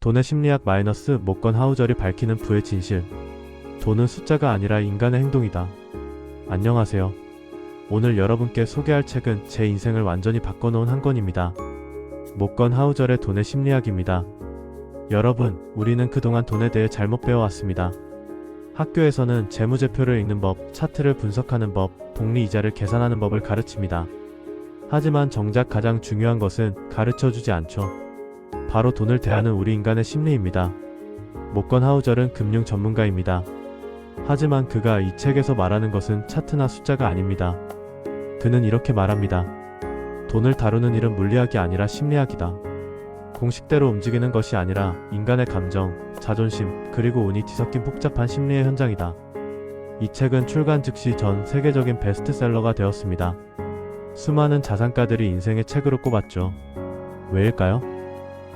돈의 심리학 마이너스 모건 하우절이 밝히는 부의 진실. 돈은 숫자가 아니라 인간의 행동이다. 안녕하세요. 오늘 여러분께 소개할 책은 제 인생을 완전히 바꿔놓은 한 권입니다. 모건 하우절의 돈의 심리학입니다. 여러분, 우리는 그동안 돈에 대해 잘못 배워왔습니다. 학교에서는 재무제표를 읽는 법, 차트를 분석하는 법, 복리이자를 계산하는 법을 가르칩니다. 하지만 정작 가장 중요한 것은 가르쳐주지 않죠. 바로 돈을 대하는 우리 인간의 심리입니다. 모건 하우절은 금융 전문가입니다. 하지만 그가 이 책에서 말하는 것은 차트나 숫자가 아닙니다. 그는 이렇게 말합니다. 돈을 다루는 일은 물리학이 아니라 심리학이다. 공식대로 움직이는 것이 아니라 인간의 감정, 자존심, 그리고 운이 뒤섞인 복잡한 심리의 현장이다. 이 책은 출간 즉시 전 세계적인 베스트셀러가 되었습니다. 수많은 자산가들이 인생의 책으로 꼽았죠. 왜일까요?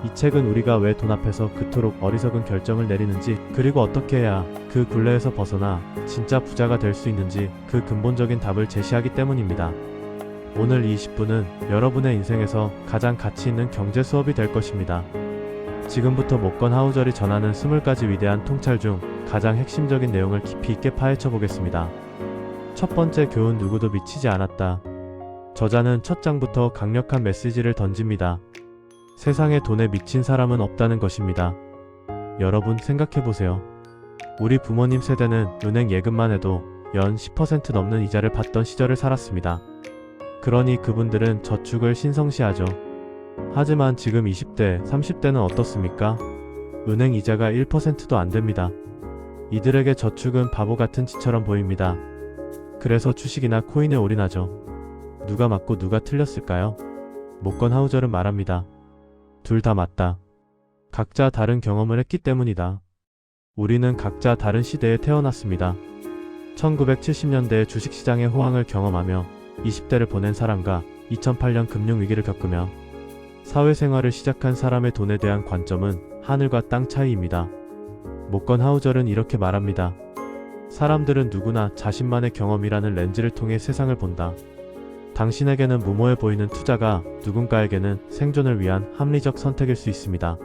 이 책은 우리가 왜 돈 앞에서 그토록 어리석은 결정을 내리는지, 그리고 어떻게 해야 그 굴레에서 벗어나 진짜 부자가 될 수 있는지 그 근본적인 답을 제시하기 때문입니다. 오늘 이 20분은 여러분의 인생에서 가장 가치 있는 경제 수업이 될 것입니다. 지금부터 모건 하우절이 전하는 20가지 위대한 통찰 중 가장 핵심적인 내용을 깊이 있게 파헤쳐 보겠습니다. 첫 번째 교훈, 누구도 미치지 않았다. 저자는 첫 장부터 강력한 메시지를 던집니다. 세상에 돈에 미친 사람은 없다는 것입니다. 여러분 생각해보세요. 우리 부모님 세대는 은행 예금만 해도 연 10% 넘는 이자를 받던 시절을 살았습니다. 그러니 그분들은 저축을 신성시하죠. 하지만 지금 20대, 30대는 어떻습니까? 은행 이자가 1%도 안 됩니다. 이들에게 저축은 바보 같은 짓처럼 보입니다. 그래서 주식이나 코인에 올인하죠. 누가 맞고 누가 틀렸을까요? 모건 하우절은 말합니다. 둘 다 맞다. 각자 다른 경험을 했기 때문이다. 우리는 각자 다른 시대에 태어났습니다. 1970년대의 주식시장의 호황을 경험하며 20대를 보낸 사람과 2008년 금융위기를 겪으며 사회생활을 시작한 사람의 돈에 대한 관점은 하늘과 땅 차이입니다. 모건 하우절은 이렇게 말합니다. 사람들은 누구나 자신만의 경험이라는 렌즈를 통해 세상을 본다. 당신에게는 무모해 보이는 투자가 누군가에게는 생존을 위한 합리적 선택일 수 있습니다.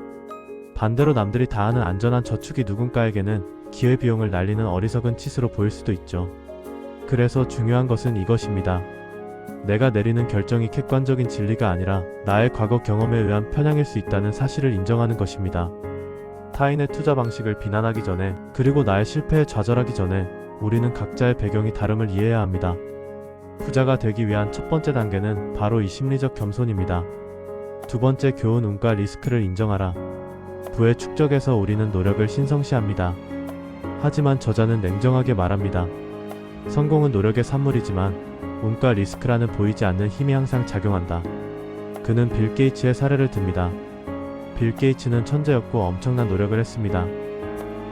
반대로 남들이 다 하는 안전한 저축이 누군가에게는 기회비용을 날리는 어리석은 짓으로 보일 수도 있죠. 그래서 중요한 것은 이것입니다. 내가 내리는 결정이 객관적인 진리가 아니라 나의 과거 경험에 의한 편향일 수 있다는 사실을 인정하는 것입니다. 타인의 투자 방식을 비난하기 전에, 그리고 나의 실패에 좌절하기 전에 우리는 각자의 배경이 다름을 이해해야 합니다. 부자가 되기 위한 첫 번째 단계는 바로 이 심리적 겸손입니다. 두 번째 교훈, 운과 리스크를 인정하라. 부의 축적에서 우리는 노력을 신성시합니다. 하지만 저자는 냉정하게 말합니다. 성공은 노력의 산물이지만 운과 리스크라는 보이지 않는 힘이 항상 작용한다. 그는 빌 게이츠의 사례를 듭니다. 빌 게이츠는 천재였고 엄청난 노력을 했습니다.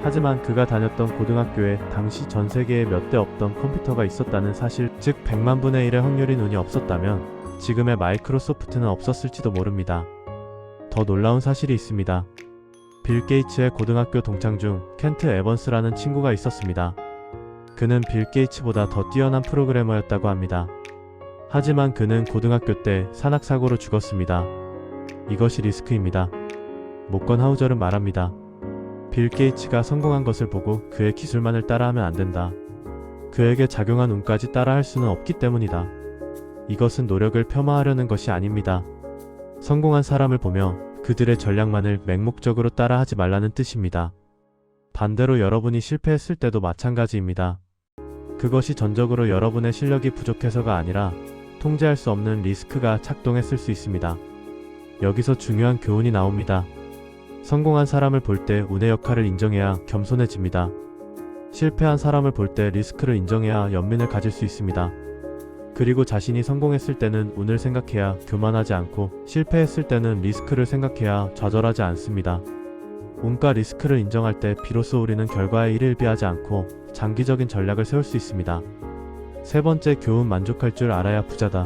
하지만 그가 다녔던 고등학교에 당시 전 세계에 몇 대 없던 컴퓨터가 있었다는 사실, 즉 100만 분의 1의 확률인 운이 없었다면 지금의 마이크로소프트는 없었을지도 모릅니다. 더 놀라운 사실이 있습니다. 빌 게이츠의 고등학교 동창 중 켄트 에번스라는 친구가 있었습니다. 그는 빌 게이츠보다 더 뛰어난 프로그래머였다고 합니다. 하지만 그는 고등학교 때 산악사고로 죽었습니다. 이것이 리스크입니다. 모건 하우절은 말합니다. 빌 게이츠가 성공한 것을 보고 그의 기술만을 따라하면 안 된다. 그에게 작용한 운까지 따라할 수는 없기 때문이다. 이것은 노력을 폄하하려는 것이 아닙니다. 성공한 사람을 보며 그들의 전략만을 맹목적으로 따라하지 말라는 뜻입니다. 반대로 여러분이 실패했을 때도 마찬가지입니다. 그것이 전적으로 여러분의 실력이 부족해서가 아니라 통제할 수 없는 리스크가 작동했을 수 있습니다. 여기서 중요한 교훈이 나옵니다. 성공한 사람을 볼 때 운의 역할을 인정해야 겸손해집니다. 실패한 사람을 볼 때 리스크를 인정해야 연민을 가질 수 있습니다. 그리고 자신이 성공했을 때는 운을 생각해야 교만하지 않고, 실패했을 때는 리스크를 생각해야 좌절하지 않습니다. 운과 리스크를 인정할 때 비로소 우리는 결과에 일일비하지 않고 장기적인 전략을 세울 수 있습니다. 세 번째 교훈, 만족할 줄 알아야 부자다.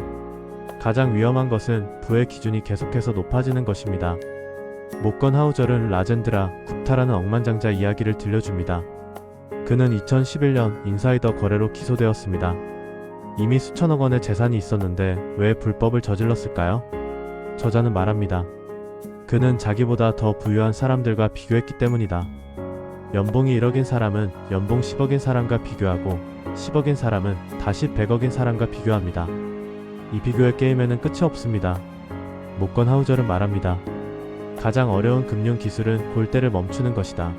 가장 위험한 것은 부의 기준이 계속해서 높아지는 것입니다. 모건 하우절은 라젠드라 굽타라는 억만장자 이야기를 들려줍니다. 그는 2011년 인사이더 거래로 기소되었습니다. 이미 수천억 원의 재산이 있었는데 왜 불법을 저질렀을까요? 저자는 말합니다. 그는 자기보다 더 부유한 사람들과 비교했기 때문이다. 연봉이 1억인 사람은 연봉 10억인 사람과 비교하고 10억인 사람은 다시 100억인 사람과 비교합니다. 이 비교의 게임에는 끝이 없습니다. 모건 하우절은 말합니다. 가장 어려운 금융 기술은 골대를 멈추는 것이다.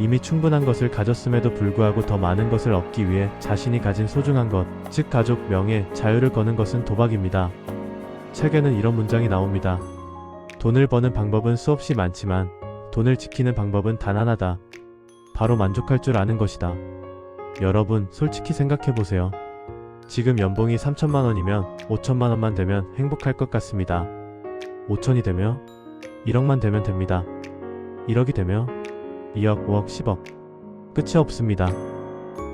이미 충분한 것을 가졌음에도 불구하고 더 많은 것을 얻기 위해 자신이 가진 소중한 것, 즉 가족, 명예, 자유를 거는 것은 도박입니다. 책에는 이런 문장이 나옵니다. 돈을 버는 방법은 수없이 많지만 돈을 지키는 방법은 단 하나다. 바로 만족할 줄 아는 것이다. 여러분, 솔직히 생각해보세요. 지금 연봉이 3천만 원이면 5천만 원만 되면 행복할 것 같습니다. 5천이 되며 1억만 되면 됩니다. 1억이 되며 2억, 5억, 10억. 끝이 없습니다.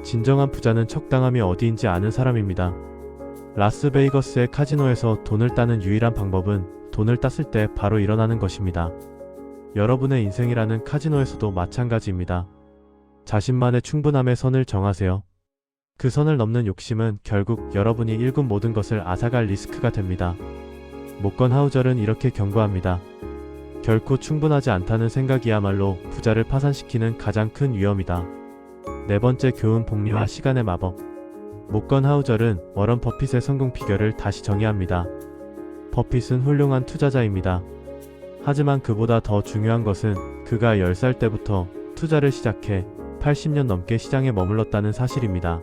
진정한 부자는 적당함이 어디인지 아는 사람입니다. 라스베이거스의 카지노에서 돈을 따는 유일한 방법은 돈을 땄을 때 바로 일어나는 것입니다. 여러분의 인생이라는 카지노에서도 마찬가지입니다. 자신만의 충분함의 선을 정하세요. 그 선을 넘는 욕심은 결국 여러분이 일군 모든 것을 앗아갈 리스크가 됩니다. 모건 하우절은 이렇게 경고합니다. 결코 충분하지 않다는 생각이야말로 부자를 파산시키는 가장 큰 위험이다. 네 번째 교훈, 복리와 시간의 마법. 모건 하우절은 워런 버핏의 성공 비결을 다시 정의합니다. 버핏은 훌륭한 투자자입니다. 하지만 그보다 더 중요한 것은 그가 10살 때부터 투자를 시작해 80년 넘게 시장에 머물렀다는 사실입니다.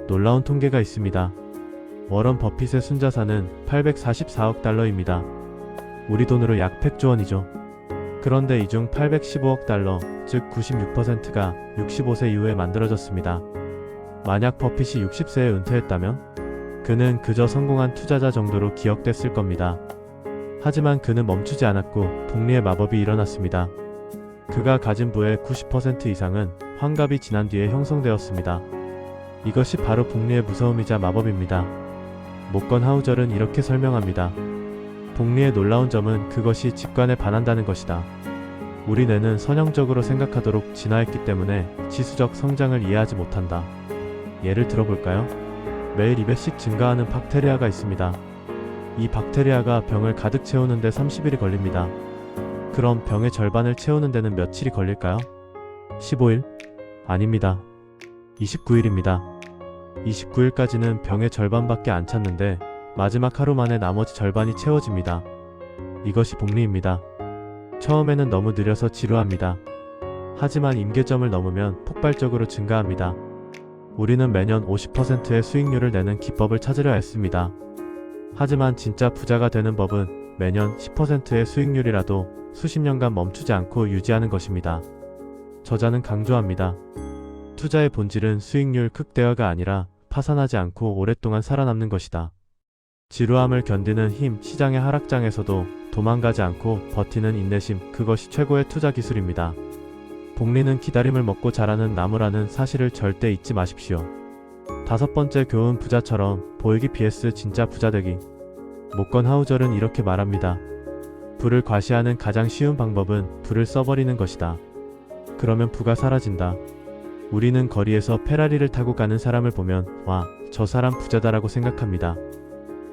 놀라운 통계가 있습니다. 워런 버핏의 순자산은 844억 달러입니다. 우리 돈으로 약 100조 원이죠. 그런데 이 중 815억 달러, 즉 96%가 65세 이후에 만들어졌습니다. 만약 버핏이 60세에 은퇴했다면 그는 그저 성공한 투자자 정도로 기억됐을 겁니다. 하지만 그는 멈추지 않았고 복리의 마법이 일어났습니다. 그가 가진 부의 90% 이상은 환갑이 지난 뒤에 형성되었습니다. 이것이 바로 복리의 무서움이자 마법입니다. 모건 하우절은 이렇게 설명합니다. 복리의 놀라운 점은 그것이 직관에 반한다는 것이다. 우리 뇌는 선형적으로 생각하도록 진화했기 때문에 지수적 성장을 이해하지 못한다. 예를 들어볼까요? 매일 2배씩 증가하는 박테리아가 있습니다. 이 박테리아가 병을 가득 채우는데 30일이 걸립니다. 그럼 병의 절반을 채우는 데는 며칠이 걸릴까요? 15일? 아닙니다. 29일입니다. 29일까지는 병의 절반밖에 안 찼는데 마지막 하루 만에 나머지 절반이 채워집니다. 이것이 복리입니다. 처음에는 너무 느려서 지루합니다. 하지만 임계점을 넘으면 폭발적으로 증가합니다. 우리는 매년 50%의 수익률을 내는 기법을 찾으려 했습니다. 하지만 진짜 부자가 되는 법은 매년 10%의 수익률이라도 수십 년간 멈추지 않고 유지하는 것입니다. 저자는 강조합니다. 투자의 본질은 수익률 극대화가 아니라 파산하지 않고 오랫동안 살아남는 것이다. 지루함을 견디는 힘, 시장의 하락장에서도 도망가지 않고 버티는 인내심, 그것이 최고의 투자 기술입니다. 복리는 기다림을 먹고 자라는 나무라는 사실을 절대 잊지 마십시오. 다섯 번째 교훈, 부자처럼 보이기 vs 진짜 부자 되기. 모건 하우절은 이렇게 말합니다. 부를 과시하는 가장 쉬운 방법은 부를 써버리는 것이다. 그러면 부가 사라진다. 우리는 거리에서 페라리를 타고 가는 사람을 보면 와, 저 사람 부자다라고 생각합니다.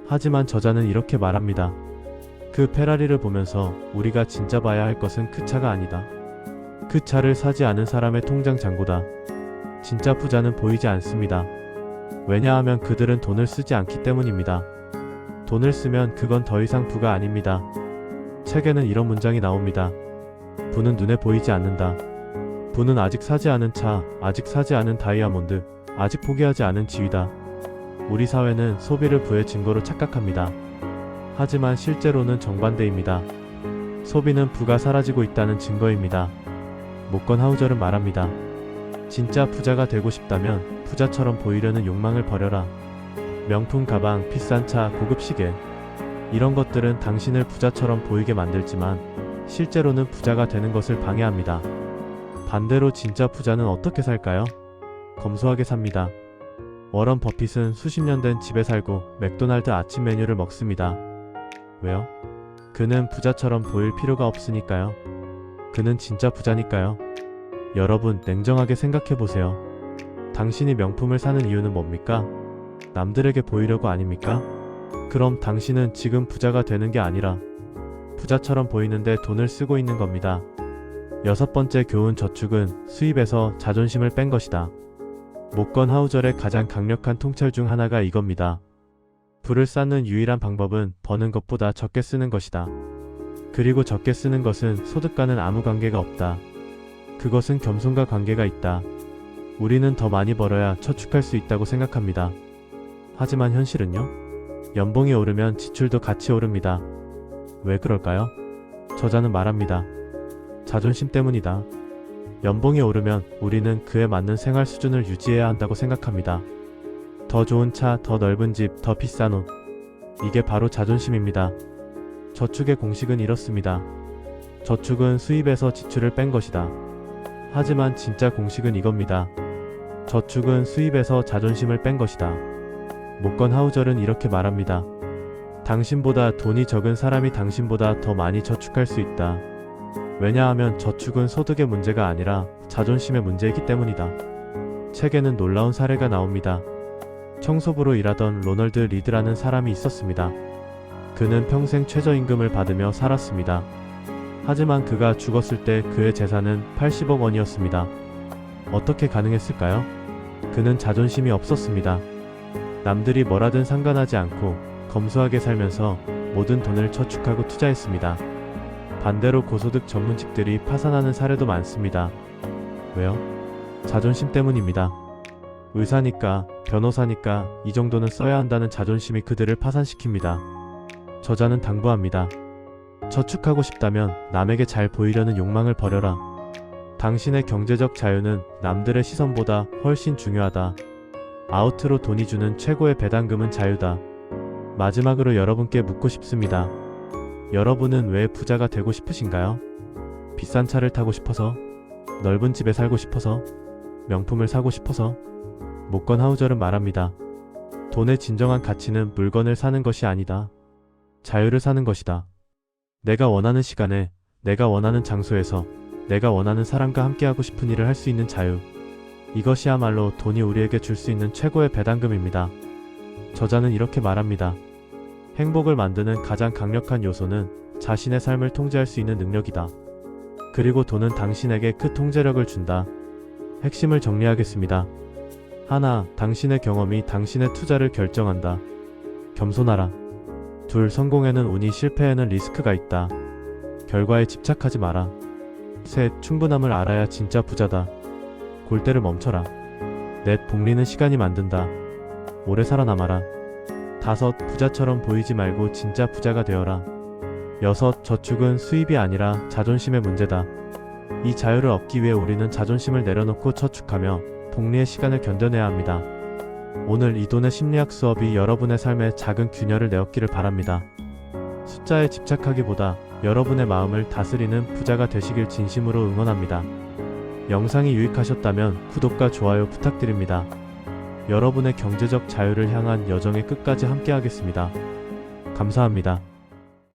하지만 저자는 이렇게 말합니다. 그 페라리를 보면서 우리가 진짜 봐야 할 것은 그 차가 아니다. 그 차를 사지 않은 사람의 통장 잔고다. 진짜 부자는 보이지 않습니다. 왜냐하면 그들은 돈을 쓰지 않기 때문입니다. 돈을 쓰면 그건 더 이상 부가 아닙니다. 책에는 이런 문장이 나옵니다. 부는 눈에 보이지 않는다. 부는 아직 사지 않은 차, 아직 사지 않은 다이아몬드, 아직 포기하지 않은 지위다. 우리 사회는 소비를 부의 증거로 착각합니다. 하지만 실제로는 정반대입니다. 소비는 부가 사라지고 있다는 증거입니다. 모건 하우절은 말합니다. 진짜 부자가 되고 싶다면 부자처럼 보이려는 욕망을 버려라. 명품 가방, 비싼 차, 고급 시계. 이런 것들은 당신을 부자처럼 보이게 만들지만 실제로는 부자가 되는 것을 방해합니다. 반대로 진짜 부자는 어떻게 살까요? 검소하게 삽니다. 워런 버핏은 수십 년 된 집에 살고 맥도날드 아침 메뉴를 먹습니다. 왜요? 그는 부자처럼 보일 필요가 없으니까요. 그는 진짜 부자니까요. 여러분, 냉정하게 생각해보세요. 당신이 명품을 사는 이유는 뭡니까? 남들에게 보이려고 아닙니까? 그럼 당신은 지금 부자가 되는 게 아니라 부자처럼 보이는데 돈을 쓰고 있는 겁니다. 여섯 번째 교훈 저축은 수입에서 자존심을 뺀 것이다. 목건 하우절의 가장 강력한 통찰 중 하나가 이겁니다. 부를 쌓는 유일한 방법은 버는 것보다 적게 쓰는 것이다. 그리고 적게 쓰는 것은 소득과는 아무 관계가 없다. 그것은 겸손과 관계가 있다. 우리는 더 많이 벌어야 저축할 수 있다고 생각합니다. 하지만 현실은요? 연봉이 오르면 지출도 같이 오릅니다. 왜 그럴까요? 저자는 말합니다. 자존심 때문이다. 연봉이 오르면 우리는 그에 맞는 생활 수준을 유지해야 한다고 생각합니다. 더 좋은 차, 더 넓은 집, 더 비싼 옷. 이게 바로 자존심입니다. 저축의 공식은 이렇습니다. 저축은 수입에서 지출을 뺀 것이다. 하지만 진짜 공식은 이겁니다. 저축은 수입에서 자존심을 뺀 것이다. 목건 하우절은 이렇게 말합니다. 당신보다 돈이 적은 사람이 당신보다 더 많이 저축할 수 있다. 왜냐하면 저축은 소득의 문제가 아니라 자존심의 문제이기 때문이다. 책에는 놀라운 사례가 나옵니다. 청소부로 일하던 로널드 리드라는 사람이 있었습니다. 그는 평생 최저임금을 받으며 살았습니다. 하지만 그가 죽었을 때 그의 재산은 80억 원이었습니다. 어떻게 가능했을까요? 그는 자존심이 없었습니다. 남들이 뭐라든 상관하지 않고 검소하게 살면서 모든 돈을 저축하고 투자했습니다. 반대로 고소득 전문직들이 파산하는 사례도 많습니다. 왜요? 자존심 때문입니다. 의사니까, 변호사니까 이 정도는 써야 한다는 자존심이 그들을 파산시킵니다. 저자는 당부합니다. 저축하고 싶다면 남에게 잘 보이려는 욕망을 버려라. 당신의 경제적 자유는 남들의 시선보다 훨씬 중요하다. 아우트로 돈이 주는 최고의 배당금은 자유다. 마지막으로 여러분께 묻고 싶습니다. 여러분은 왜 부자가 되고 싶으신가요? 비싼 차를 타고 싶어서? 넓은 집에 살고 싶어서? 명품을 사고 싶어서? 목건 하우절은 말합니다. 돈의 진정한 가치는 물건을 사는 것이 아니다. 자유를 사는 것이다. 내가 원하는 시간에, 내가 원하는 장소에서, 내가 원하는 사람과 함께하고 싶은 일을 할 수 있는 자유. 이것이야말로 돈이 우리에게 줄 수 있는 최고의 배당금입니다. 저자는 이렇게 말합니다. 행복을 만드는 가장 강력한 요소는 자신의 삶을 통제할 수 있는 능력이다. 그리고 돈은 당신에게 그 통제력을 준다. 핵심을 정리하겠습니다. 하나, 당신의 경험이 당신의 투자를 결정한다. 겸손하라. 둘, 성공에는 운이, 실패에는 리스크가 있다. 결과에 집착하지 마라. 셋, 충분함을 알아야 진짜 부자다. 골대를 멈춰라. 넷, 복리는 시간이 만든다. 오래 살아남아라. 다섯, 부자처럼 보이지 말고 진짜 부자가 되어라. 여섯, 저축은 수입이 아니라 자존심의 문제다. 이 자유를 얻기 위해 우리는 자존심을 내려놓고 저축하며 복리의 시간을 견뎌내야 합니다. 오늘 이돈의 심리학 수업이 여러분의 삶에 작은 균열을 내었기를 바랍니다. 숫자에 집착하기보다 여러분의 마음을 다스리는 부자가 되시길 진심으로 응원합니다. 영상이 유익하셨다면 구독과 좋아요 부탁드립니다. 여러분의 경제적 자유를 향한 여정의 끝까지 함께하겠습니다. 감사합니다.